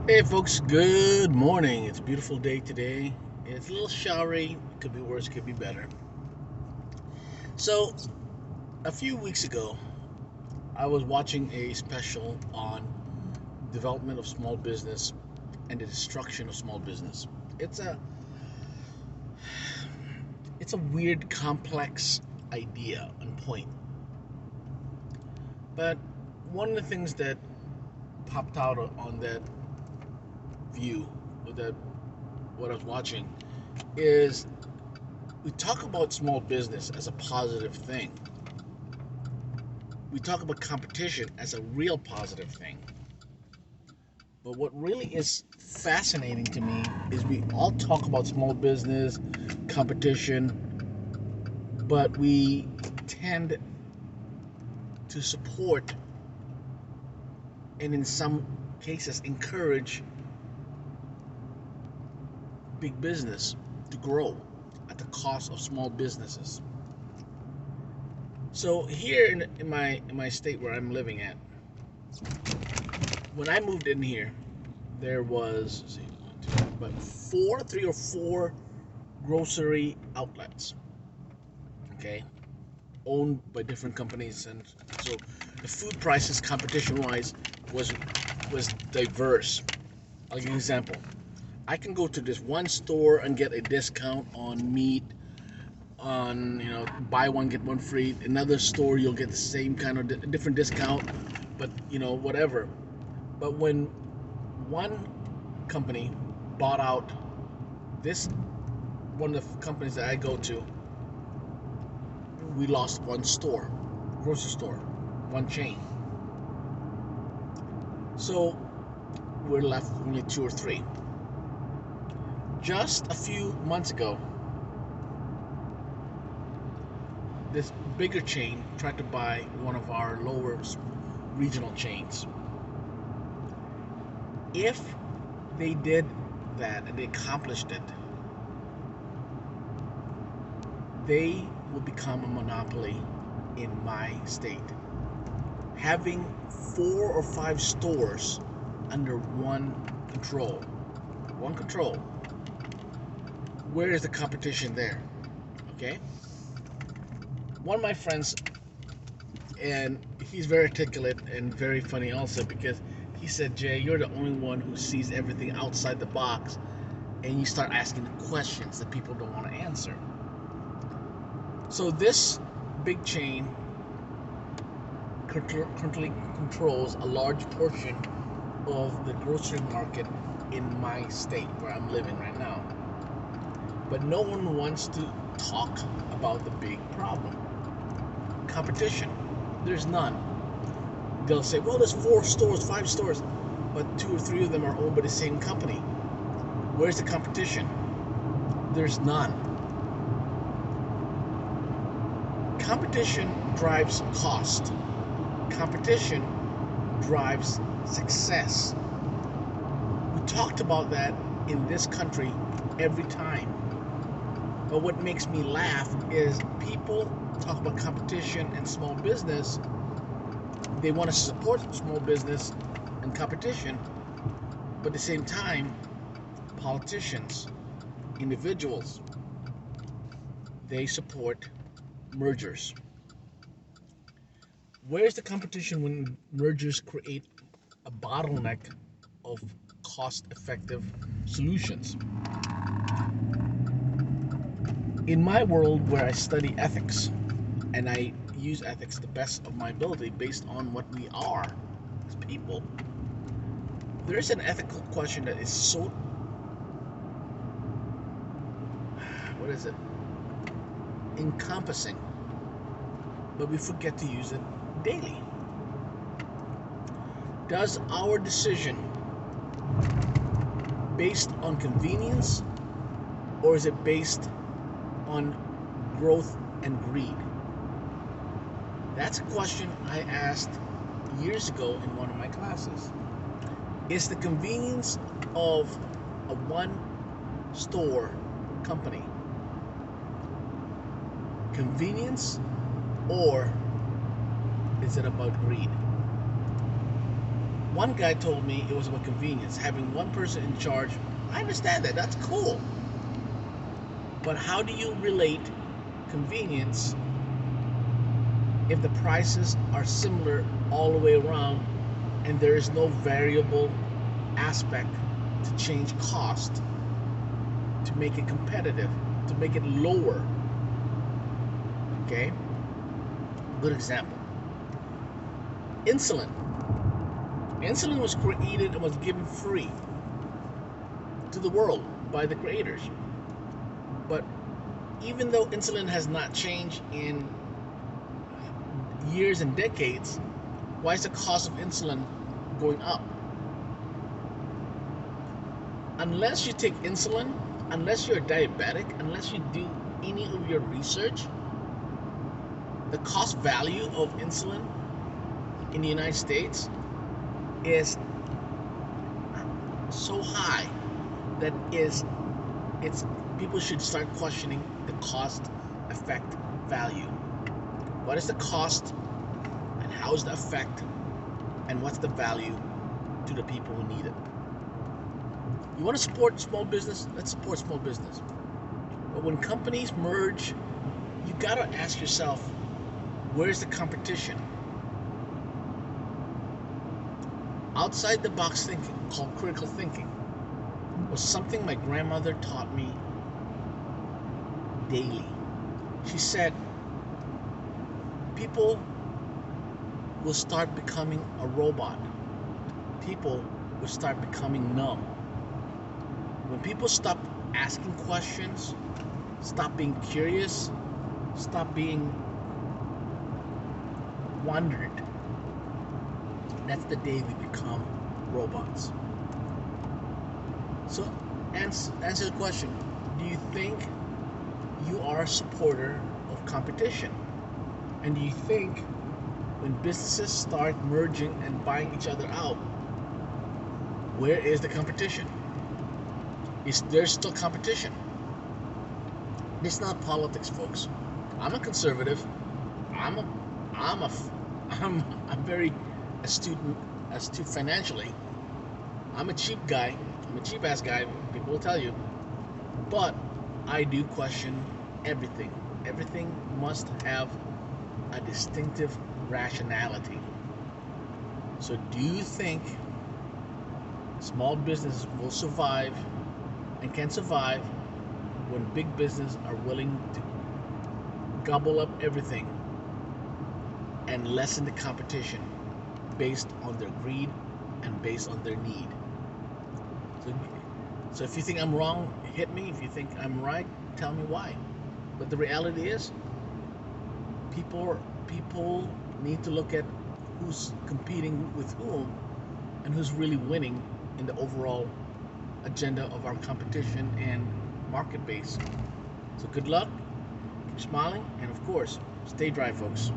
Hey folks, good morning. It's a beautiful day today. It's a little showery. Could be worse, could be better. So, a few weeks ago, I was watching a special on development of small business and the destruction of small business. It's a it's a weird, complex idea and point. But one of the things that popped out on that view, or that what I was watching, is we talk about small business as a positive thing. We talk about competition as a real positive thing. But what really is fascinating to me is we all talk about small business, competition, but we tend to support and in some cases encourage big business to grow at the cost of small businesses. So here in my state where I'm living at, when I moved in here, there was let's see, one, two, about three or four grocery outlets. Okay, owned by different companies, and so the food prices, competition-wise, was was diverse. I'll give you an example. I can go to this one store and get a discount on meat, on buy one get one free. Another store you'll get the same kind of different discount, but whatever. But when one company bought out this one of the companies that I go to, we lost one store, grocery store, one chain. So we're left with only two or three. Just a few months ago, this bigger chain tried to buy one of our lower regional chains. If they did that and they accomplished it, they will become a monopoly in my state. Having 4 or 5 stores under one control. One control. Where is the competition there? Okay? One of my friends, and he's very articulate and very funny also, because he said, Jay, you're the only one who sees everything outside the box, and you start asking the questions that people don't want to answer. So this big chain currently controls a large portion of the grocery market in my state where I'm living right now. But no one wants to talk about the big problem. Competition. There's none. They'll say, well, there's 4 stores, 5 stores, but 2 or 3 of them are owned by the same company. Where's the competition? There's none. Competition drives cost. Competition drives success. We talked about that in this country every time. But what makes me laugh is people talk about competition and small business. They want to support small business and competition, but at the same time, politicians, individuals, they support mergers. Where's the competition when mergers create a bottleneck of cost-effective solutions? In my world where I study ethics, and I use ethics to the best of my ability based on what we are as people, there's an ethical question that is so, what is it, encompassing, but we forget to use it daily. Does our decision based on convenience, or is it based on growth and greed? That's a question I asked years ago in one of my classes. Is the convenience of a one store company convenience, or is it about greed? one guy told me it was about convenience, having one person in charge. I understand that. That's cool. But how do you relate convenience if the prices are similar all the way around and there is no variable aspect to change cost to make it competitive, to make it lower? Okay? Good example. Insulin. Insulin was created and was given free to the world by the creators. But even though insulin has not changed in years and decades, why is the cost of insulin going up? Unless you take insulin, unless you're diabetic, unless you do any of your research, the cost value of insulin in the United States is so high that it's people should start questioning the cost effect value. What is the cost and how is the effect and what's the value to the people who need it? You want to support small business? Let's support small business. But when companies merge, you gotta ask yourself, where's the competition? Outside the box thinking, called critical thinking, was something my grandmother taught me daily. She said, people will start becoming a robot. People will start becoming numb. When people stop asking questions, stop being curious, stop being wondered, that's the day we become robots. So, answer the question. Do you think you are a supporter of competition? And do you think when businesses start merging and buying each other out, where is the competition? Is there still competition? It's not politics, folks. I'm a conservative. I'm very astute financially. I'm a cheap guy. I'm a cheap ass guy. People will tell you. But I do question everything. Everything must have a distinctive rationality. So do you think small businesses will survive and can survive when big business are willing to gobble up everything and lessen the competition based on their greed and based on their need? So if you think I'm wrong, hit me. If you think I'm right, tell me why. But the reality is, people need to look at who's competing with whom and who's really winning in the overall agenda of our competition and market base. So good luck, keep smiling, and of course, stay dry, folks.